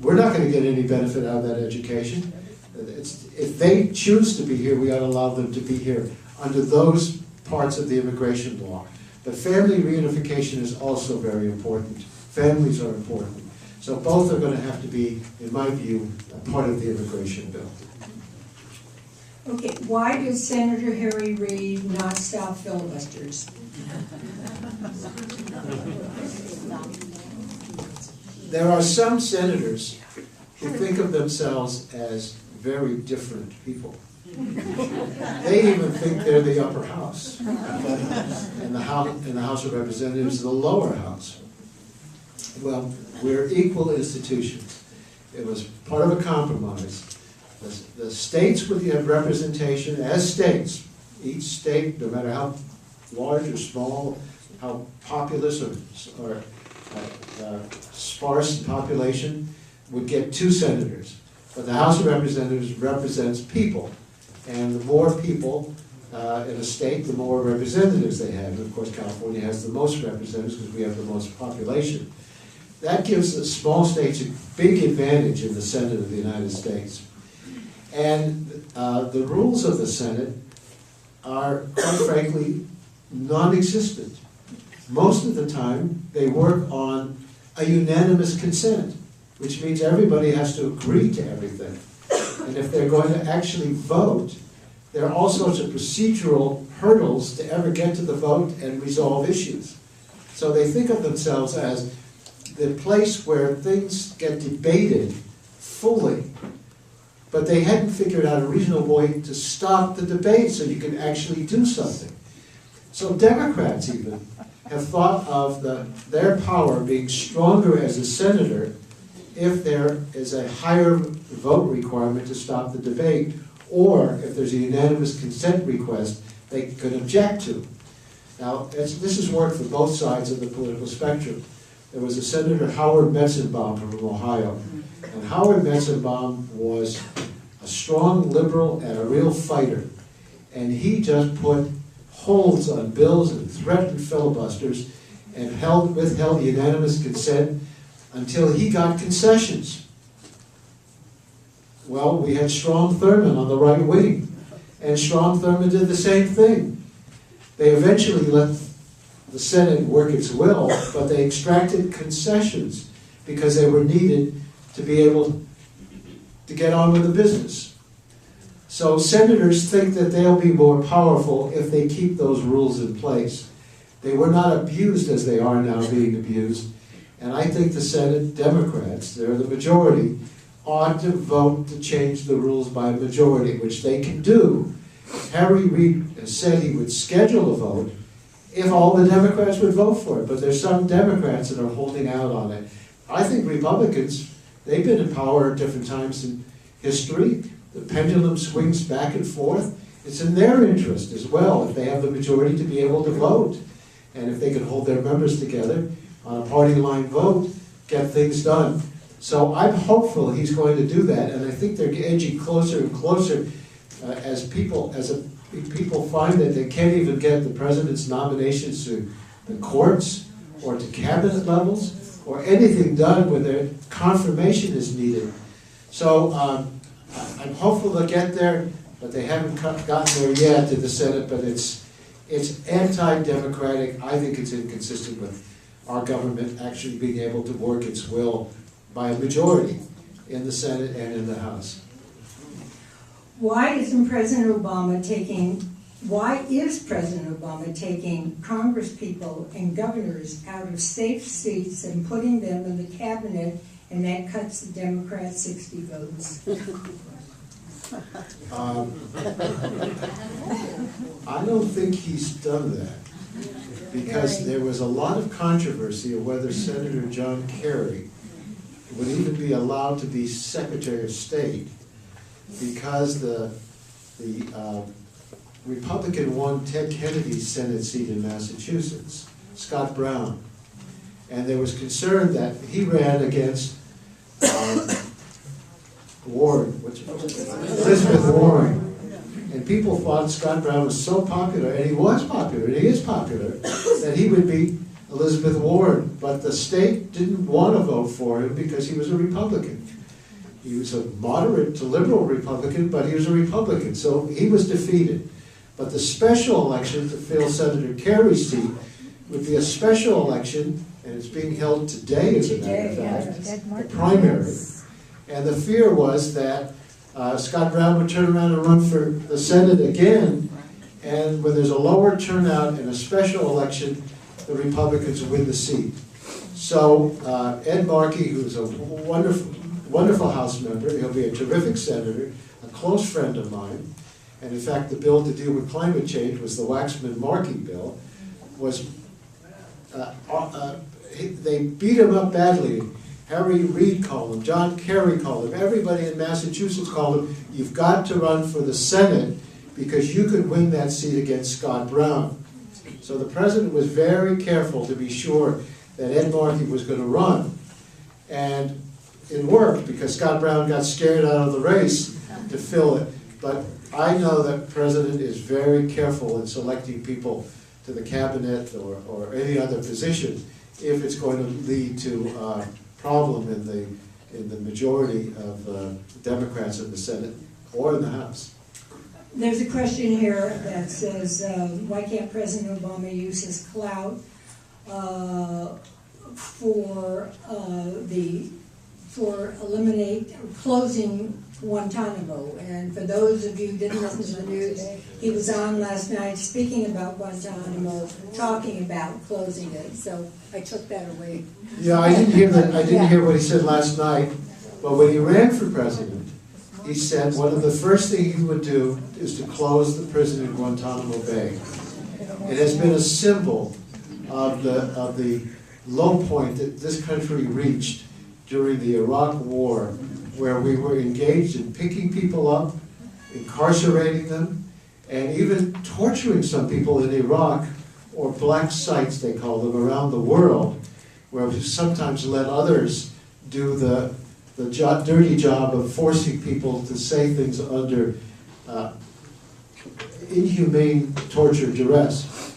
we're not going to get any benefit out of that education. If they choose to be here, we ought to allow them to be here under those parts of the immigration law. But family reunification is also very important. Families are important. So both are going to have to be, in my view, a part of the immigration bill. Okay, why did Senator Harry Reid not stop filibusters? There are some senators who think of themselves as very different people. They even think they're the upper house, and the House of Representatives is the lower house. Well, we're equal institutions. It was part of a compromise. The states would have representation as states. Each state, no matter how large or small, how populous or sparse in population, would get 2 senators. But the House of Representatives represents people. And the more people in a state, the more representatives they have. And of course, California has the most representatives because we have the most population. That gives the small states a big advantage in the Senate of the United States. And the rules of the Senate are, quite frankly, non-existent. Most of the time, they work on a unanimous consent, which means everybody has to agree to everything. And if they're going to actually vote, there are all sorts of procedural hurdles to ever get to the vote and resolve issues. So they think of themselves as the place where things get debated fully, but they hadn't figured out a reasonable way to stop the debate so you can actually do something. So Democrats even have thought of their power being stronger as a senator if there is a higher vote requirement to stop the debate, or if there's a unanimous consent request they could object to. Now, this has worked for both sides of the political spectrum. There was a Senator Howard Metzenbaum from Ohio, and Howard Metzenbaum was a strong liberal and a real fighter, and he just put holds on bills and threatened filibusters and withheld unanimous consent until he got concessions. Well, we had Strom Thurmond on the right wing, and Strom Thurmond did the same thing. They eventually let the Senate work its will, but they extracted concessions because they were needed to be able to get on with the business. So senators think that they'll be more powerful if they keep those rules in place. They were not abused as they are now being abused. And I think the Senate Democrats, they're the majority, ought to vote to change the rules by majority, which they can do. Harry Reid said he would schedule a vote if all the Democrats would vote for it, but there's some Democrats that are holding out on it. I think Republicans, they've been in power at different times in history. The pendulum swings back and forth. It's in their interest as well, if they have the majority, to be able to vote. And if they can hold their members together on a party line vote, get things done. So I'm hopeful he's going to do that, and I think they're edging closer and closer as people find that they can't even get the president's nominations to the courts or to cabinet levels or anything done where their confirmation is needed. So I'm hopeful they'll get there, but they haven't gotten there yet to the Senate, but it's anti-democratic. I think it's inconsistent with our government actually being able to work its will by a majority in the Senate and in the House. Why is President Obama taking congresspeople and governors out of safe seats and putting them in the cabinet, and that cuts the Democrats 60 votes? I don't think he's done that, because there was a lot of controversy of whether Senator John Kerry would even be allowed to be Secretary of State, because the Republican won Ted Kennedy's Senate seat in Massachusetts, Scott Brown, and there was concern that he ran against Elizabeth Warren. And people thought Scott Brown was so popular, and he was popular, and he is popular, that he would be Elizabeth Warren. But the state didn't want to vote for him because he was a Republican. He was a moderate to liberal Republican, but he was a Republican, so he was defeated. But the special election to fill Senator Kerry's seat would be a special election, and it's being held today, as a matter of fact, the primary. And the fear was that Scott Brown would turn around and run for the Senate again, and when there's a lower turnout in a special election, the Republicans win the seat. So Ed Markey, who's a wonderful House member, he'll be a terrific senator, a close friend of mine, and in fact the bill to deal with climate change was the Waxman-Markey bill, they beat him up badly. Harry Reid called him, John Kerry called him, everybody in Massachusetts called him, you've got to run for the Senate because you could win that seat against Scott Brown. So the president was very careful to be sure that Ed Markey was going to run. And it worked because Scott Brown got scared out of the race to fill it. But I know that the president is very careful in selecting people to the cabinet or any other position if it's going to lead to problem in the majority of Democrats in the Senate or in the House. There's a question here that says, why can't President Obama use his clout for closing Guantanamo? And for those of you who didn't listen to the news, he was on last night speaking about Guantanamo, talking about closing it. So I took that away. Yeah, I didn't hear that. I didn't hear what he said last night. But when he ran for president, he said one of the first things he would do is to close the prison in Guantanamo Bay. It has been a symbol of the low point that this country reached during the Iraq War, where we were engaged in picking people up, incarcerating them, and even torturing some people in Iraq, or black sites they call them, around the world, where we sometimes let others do the dirty job of forcing people to say things under inhumane torture, duress.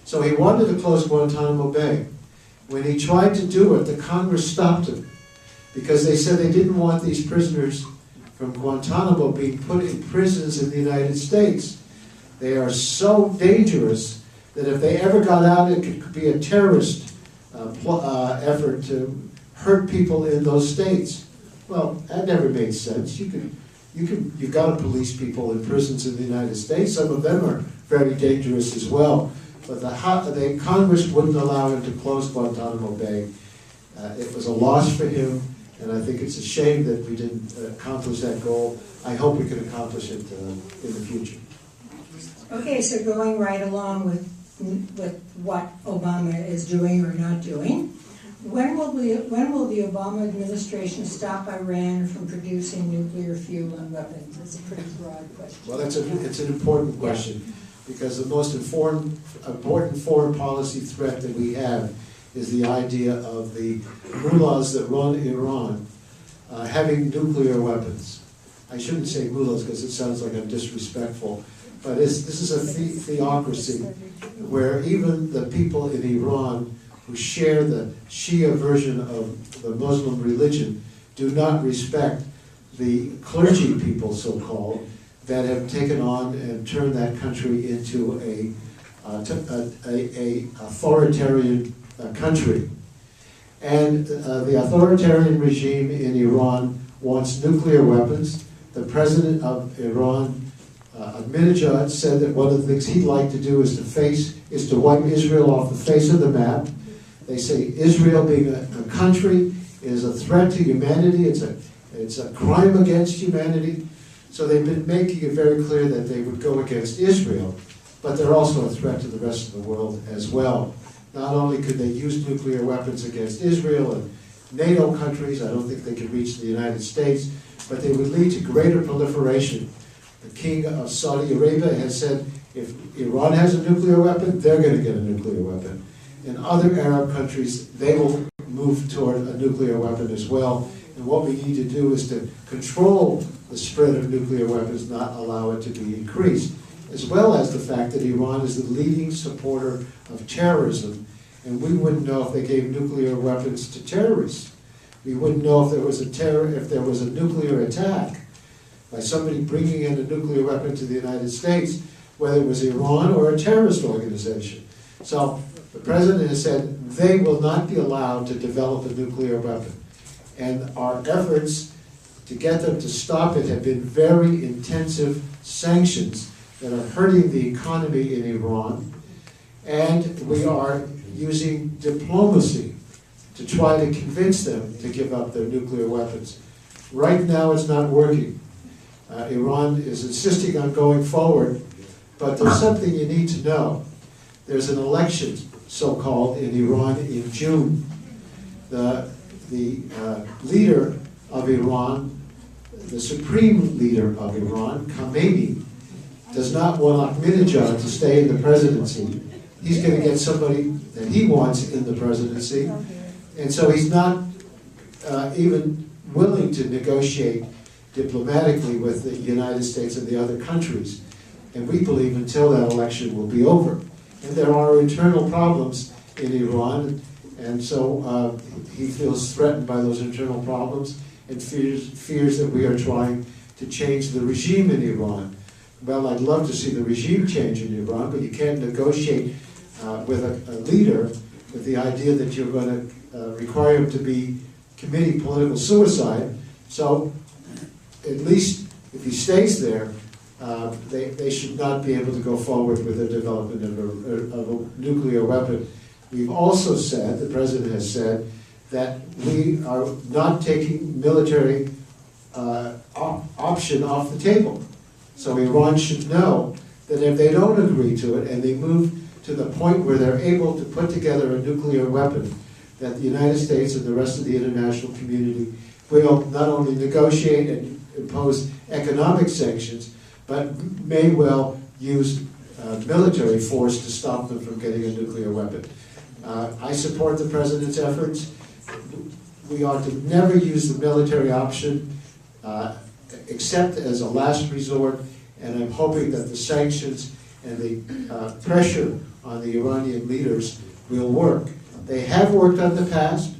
So he wanted to close Guantanamo Bay. When he tried to do it, the Congress stopped him because they said they didn't want these prisoners from Guantanamo being put in prisons in the United States. They are so dangerous that if they ever got out, it could be a terrorist effort to hurt people in those states. Well, that never made sense. You've got to police people in prisons in the United States. Some of them are very dangerous as well. But the Congress wouldn't allow him to close Guantanamo Bay. It was a loss for him, and I think it's a shame that we didn't accomplish that goal. I hope we can accomplish it in the future. Okay, so going right along with what Obama is doing or not doing, when will the Obama administration stop Iran from producing nuclear fuel and weapons? It's a pretty broad question. Well, it's an important question, because the most important foreign policy threat that we have is the idea of the mullahs that run Iran having nuclear weapons. I shouldn't say mullahs because it sounds like I'm disrespectful, but this is a theocracy where even the people in Iran who share the Shia version of the Muslim religion do not respect the clergy people, so-called, that have taken on and turned that country into a authoritarian country. And the authoritarian regime in Iran wants nuclear weapons. The president of Iran, Ahmadinejad, said that one of the things he'd like to do is to wipe Israel off the face of the map. They say Israel, being a country, is a threat to humanity. It's a crime against humanity. So they've been making it very clear that they would go against Israel, but they're also a threat to the rest of the world as well. Not only could they use nuclear weapons against Israel and NATO countries, I don't think they could reach the United States, but they would lead to greater proliferation. The king of Saudi Arabia has said if Iran has a nuclear weapon, they're going to get a nuclear weapon. In other Arab countries, they will move toward a nuclear weapon as well. And what we need to do is to control the spread of nuclear weapons, not allow it to be increased, as well as the fact that Iran is the leading supporter of terrorism. And we wouldn't know if they gave nuclear weapons to terrorists. We wouldn't know if there was a nuclear attack by somebody bringing in a nuclear weapon to the United States, whether it was Iran or a terrorist organization. So the president has said they will not be allowed to develop a nuclear weapon. And our efforts to get them to stop it have been very intensive sanctions that are hurting the economy in Iran. And we are using diplomacy to try to convince them to give up their nuclear weapons. Right now it's not working. Iran is insisting on going forward, but there's something you need to know. There's an election, so-called, in Iran in June. The leader of Iran, the supreme leader of Iran, Khomeini, does not want Ahmadinejad to stay in the presidency. He's going to get somebody that he wants in the presidency. And so he's not even willing to negotiate diplomatically with the United States and the other countries. And we believe until that election will be over. And there are internal problems in Iran, and so he feels threatened by those internal problems and fears that we are trying to change the regime in Iran. Well, I'd love to see the regime change in Iran, but you can't negotiate with a leader with the idea that you're going to require him to be committing political suicide. So at least if he stays there, they should not be able to go forward with the development of a nuclear weapon. We've also said, the president has said, that we are not taking military option off the table. So Iran should know that if they don't agree to it and they move to the point where they're able to put together a nuclear weapon, that the United States and the rest of the international community will not only negotiate and impose economic sanctions, but may well use military force to stop them from getting a nuclear weapon. I support the president's efforts. We ought to never use the military option except as a last resort, and I'm hoping that the sanctions and the pressure on the Iranian leaders will work. They have worked in the past.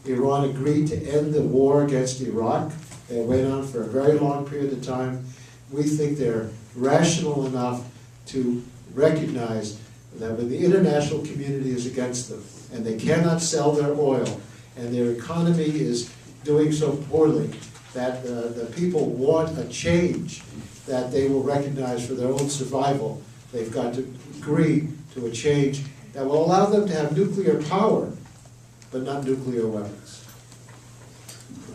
Iran agreed to end the war against Iraq. It went on for a very long period of time. We think they're rational enough to recognize that when the international community is against them and they cannot sell their oil and their economy is doing so poorly, that the people want a change that they will recognize for their own survival. They've got to agree to a change that will allow them to have nuclear power, but not nuclear weapons.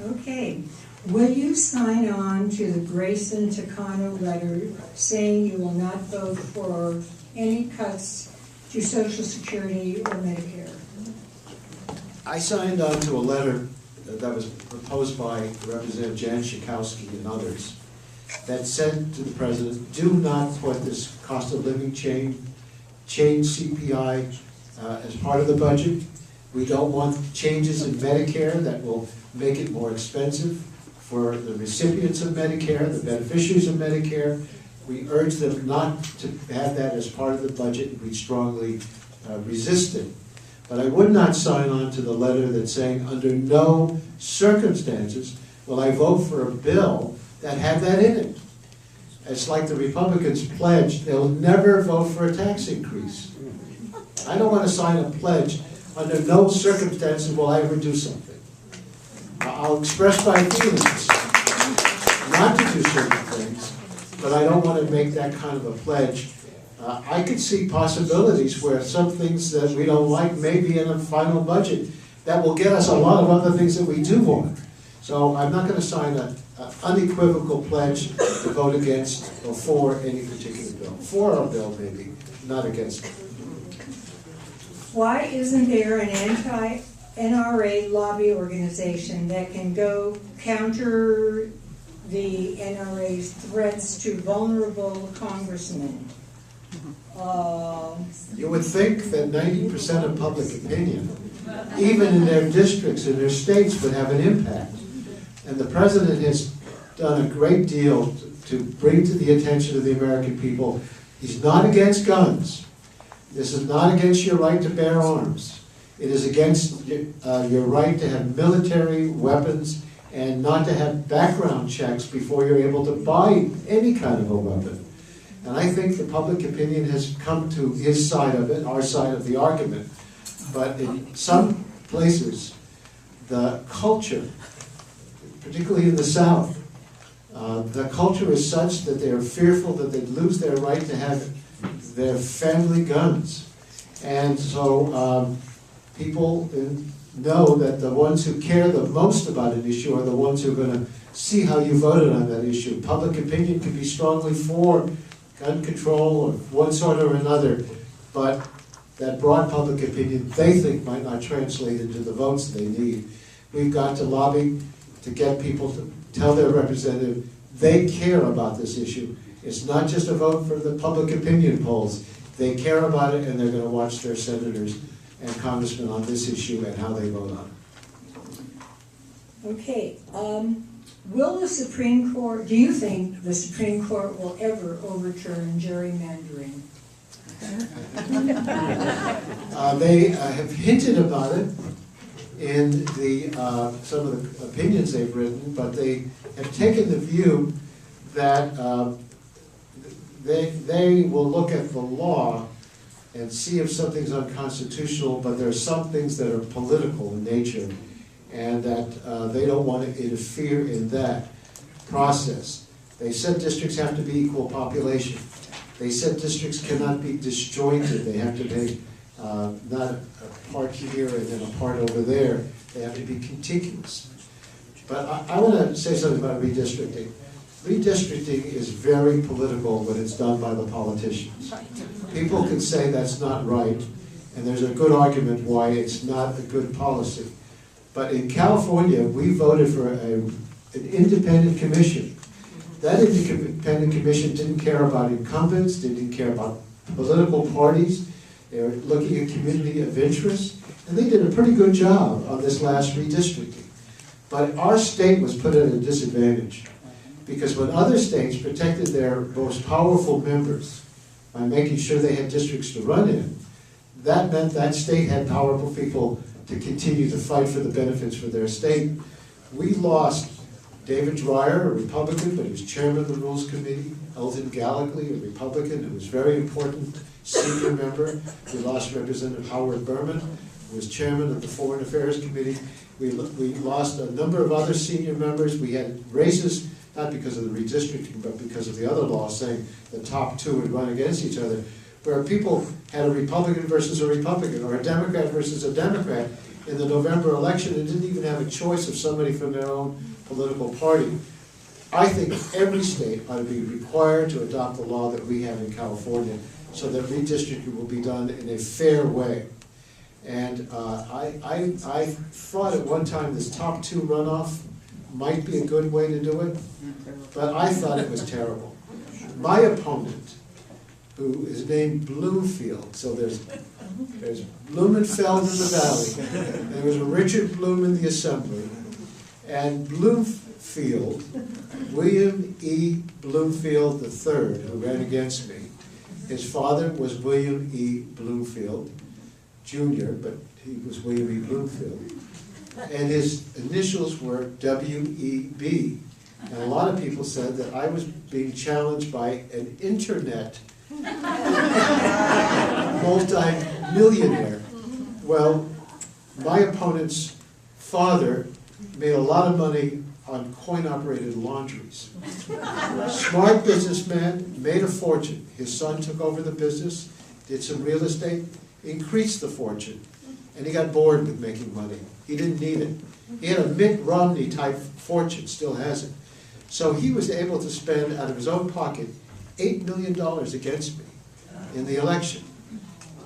Okay. Will you sign on to the Grayson Takano letter saying you will not vote for any cuts to Social Security or Medicare? I signed on to a letter that was proposed by Representative Jan Schakowsky and others that said to the president, do not put this cost of living change CPI as part of the budget. We don't want changes in Medicare that will make it more expensive. for the recipients of Medicare, the beneficiaries of Medicare. We urge them not to have that as part of the budget. We strongly resist it. But I would not sign on to the letter that's saying, under no circumstances will I vote for a bill that had that in it. It's like the Republicans pledged they'll never vote for a tax increase. I don't want to sign a pledge, under no circumstances will I ever do something. I'll express my feelings not to do certain things, but I don't want to make that kind of a pledge. I could see possibilities where some things that we don't like may be in a final budget that will get us a lot of other things that we do want. So I'm not going to sign an unequivocal pledge to vote against or for any particular bill. For a bill, maybe, not against it. Why isn't there an anti-NRA lobby organization that can go counter the NRA's threats to vulnerable congressmen? You would think that 90% of public opinion, even in their districts, in their states, would have an impact. And the president has done a great deal to bring to the attention of the American people. He's not against guns. This is not against your right to bear arms. It is against your right to have military weapons and not to have background checks before you're able to buy any kind of a weapon. And I think the public opinion has come to his side of it, our side of the argument. But in some places, the culture, particularly in the South, the culture is such that they are fearful that they'd lose their right to have their family guns. And so people know that the ones who care the most about an issue are the ones who are going to see how you voted on that issue. Public opinion can be strongly for gun control of one sort or another, but that broad public opinion they think might not translate into the votes they need. We've got to lobby to get people to tell their representative they care about this issue. It's not just a vote for the public opinion polls. They care about it, and they're going to watch their senators and congressmen on this issue and how they vote on it. Okay, will the Supreme Court, do you think the Supreme Court will ever overturn gerrymandering? They have hinted about it in some of the opinions they've written, but they have taken the view that they will look at the law and see if something's unconstitutional, but there are some things that are political in nature, and that they don't want to interfere in that process. They said districts have to be equal population. They said districts cannot be disjointed. They have to be not a part here and then a part over there. They have to be contiguous. But I want to say something about redistricting. Redistricting is very political when it's done by the politicians. People can say that's not right, and there's a good argument why it's not a good policy. But in California, we voted for an independent commission. That independent commission didn't care about incumbents, didn't care about political parties. They were looking at community of interest, and they did a pretty good job on this last redistricting. But our state was put at a disadvantage, because when other states protected their most powerful members by making sure they had districts to run in, that meant that state had powerful people to continue to fight for the benefits for their state. We lost David Dreyer, a Republican, but he was chairman of the Rules Committee. Eldon Gallagly, a Republican, who was very important senior member. We lost Representative Howard Berman, who was chairman of the Foreign Affairs Committee. We lost a number of other senior members. We had races, not because of the redistricting, but because of the other law saying the top two would run against each other, where people had a Republican versus a Republican, or a Democrat versus a Democrat in the November election, and didn't even have a choice of somebody from their own political party. I think every state ought to be required to adopt the law that we have in California, so that redistricting will be done in a fair way. And I thought at one time this top two runoff might be a good way to do it, but I thought it was terrible. My opponent, who is named Bloomfield, so there's Blumenfeld in the valley, and there was a Richard Bloom in the assembly, And Bloomfield, William E. Bloomfield III, who ran against me, his father was William E. Bloomfield Jr., but he was William E. Bloomfield. And his initials were W.E.B. And a lot of people said that I was being challenged by an internet multi-millionaire. Well, my opponent's father made a lot of money on coin-operated laundries. Smart businessman, made a fortune. His son took over the business, did some real estate, increased the fortune, and he got bored with making money. He didn't need it. He had a Mitt Romney type fortune, still has it. So he was able to spend out of his own pocket $8 million against me in the election,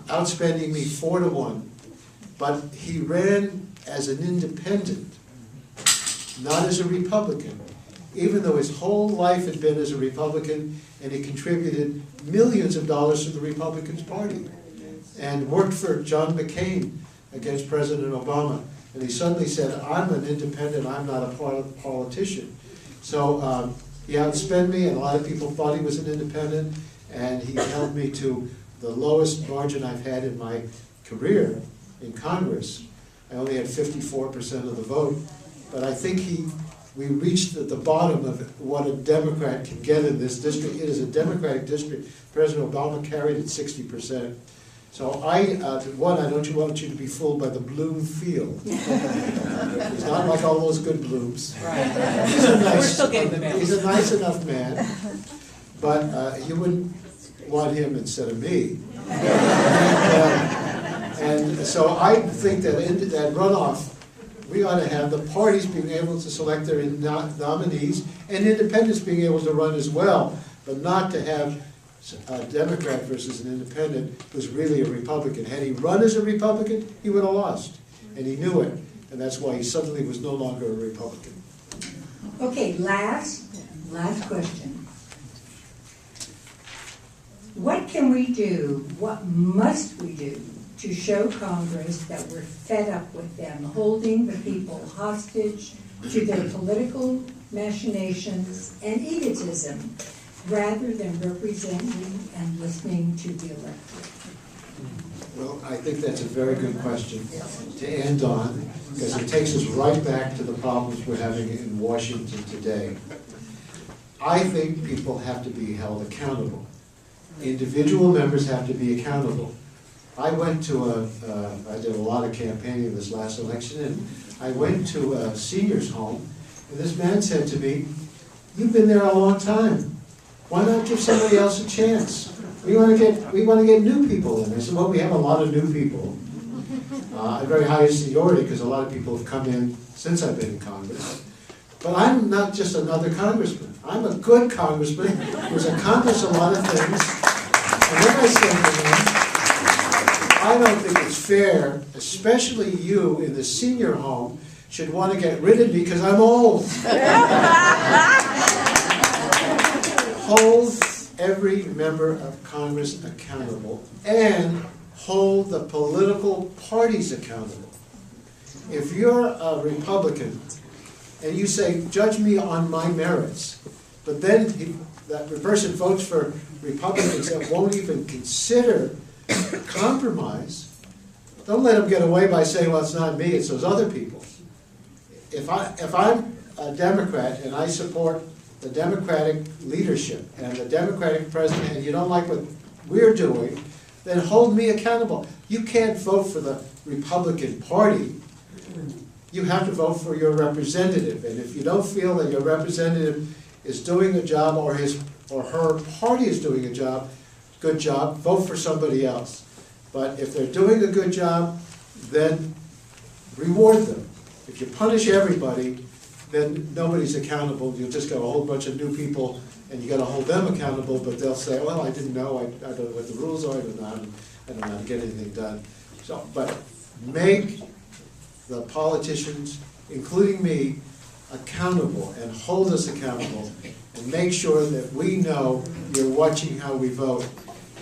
outspending me 4-1. But he ran as an independent, not as a Republican, even though his whole life had been as a Republican, and he contributed millions of dollars to the Republican Party and worked for John McCain against President Obama. And he suddenly said, I'm an independent, I'm not a politician. So he outspent me, and a lot of people thought he was an independent, and he held me to the lowest margin I've had in my career in Congress. I only had 54% of the vote, but I think we reached the bottom of what a Democrat can get in this district. It is a Democratic district. President Obama carried it 60%. So I don't want you to be fooled by the bloom field. He's not like all those good blooms. Right. He's a nice enough man, but you wouldn't want him instead of me. And so I think that in that runoff, we ought to have the parties being able to select their nominees and independents being able to run as well, but not to have a Democrat versus an independent who's really a Republican. Had he run as a Republican, he would have lost, and he knew it, and that's why he suddenly was no longer a Republican. Okay, last question. What can we do, what must we do to show Congress that we're fed up with them holding the people hostage to their political machinations and egotism, rather than representing and listening to the electorate? Well, I think that's a very good question to end on, because it takes us right back to the problems we're having in Washington today. I think people have to be held accountable. Individual members have to be accountable. I went to I did a lot of campaigning this last election, and I went to a senior's home, and this man said to me, "You've been there a long time. Why not give somebody else a chance? We want to get new people in." I said, "Well, we have a lot of new people at very high seniority, because a lot of people have come in since I've been in Congress. But I'm not just another congressman. I'm a good congressman who's accomplished a lot of things." And then I said to him, "I don't think it's fair, especially you in the senior home, should want to get rid of me because I'm old." Hold every member of Congress accountable, and hold the political parties accountable. If you're a Republican and you say, "Judge me on my merits," but then that person votes for Republicans that won't even consider compromise, don't let them get away by saying, "Well, it's not me, it's those other people." If I'm a Democrat and I support the Democratic leadership and the Democratic president, and you don't like what we're doing, then hold me accountable. You can't vote for the Republican Party. You have to vote for your representative, and if you don't feel that your representative is doing a job, or his or her party is doing a good job, vote for somebody else. But if they're doing a good job, then reward them. If you punish everybody, then nobody's accountable. You'll just got a whole bunch of new people, and you got to hold them accountable, but they'll say, "Well, I didn't know, I don't know what the rules are, I don't know how to get anything done." So, but make the politicians, including me, accountable, and hold us accountable, and make sure that we know you're watching how we vote.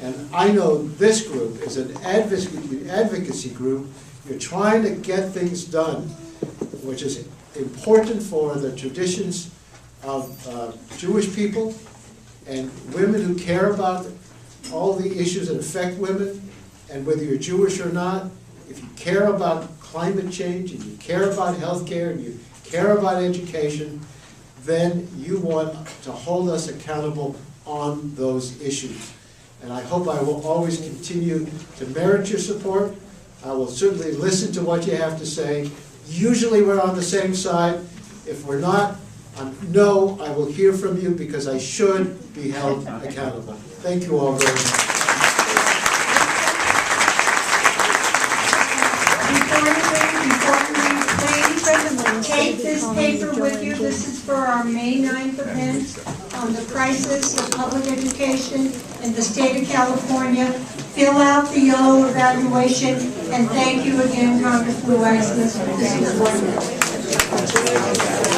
And I know this group is an advocacy group. You're trying to get things done, which is important for the traditions of Jewish people and women who care about all the issues that affect women, and whether you're Jewish or not, if you care about climate change and you care about health care and you care about education, then you want to hold us accountable on those issues. And I hope I will always continue to merit your support. I will certainly listen to what you have to say. Usually we're on the same side. If we're not, no, I will hear from you because I should be held accountable. Thank you all very much. Take this paper with you. This is for our May 9th event on the crisis of public education in the state of California. Fill out the yellow evaluation, and thank you again, Congressman Waxman. This is wonderful.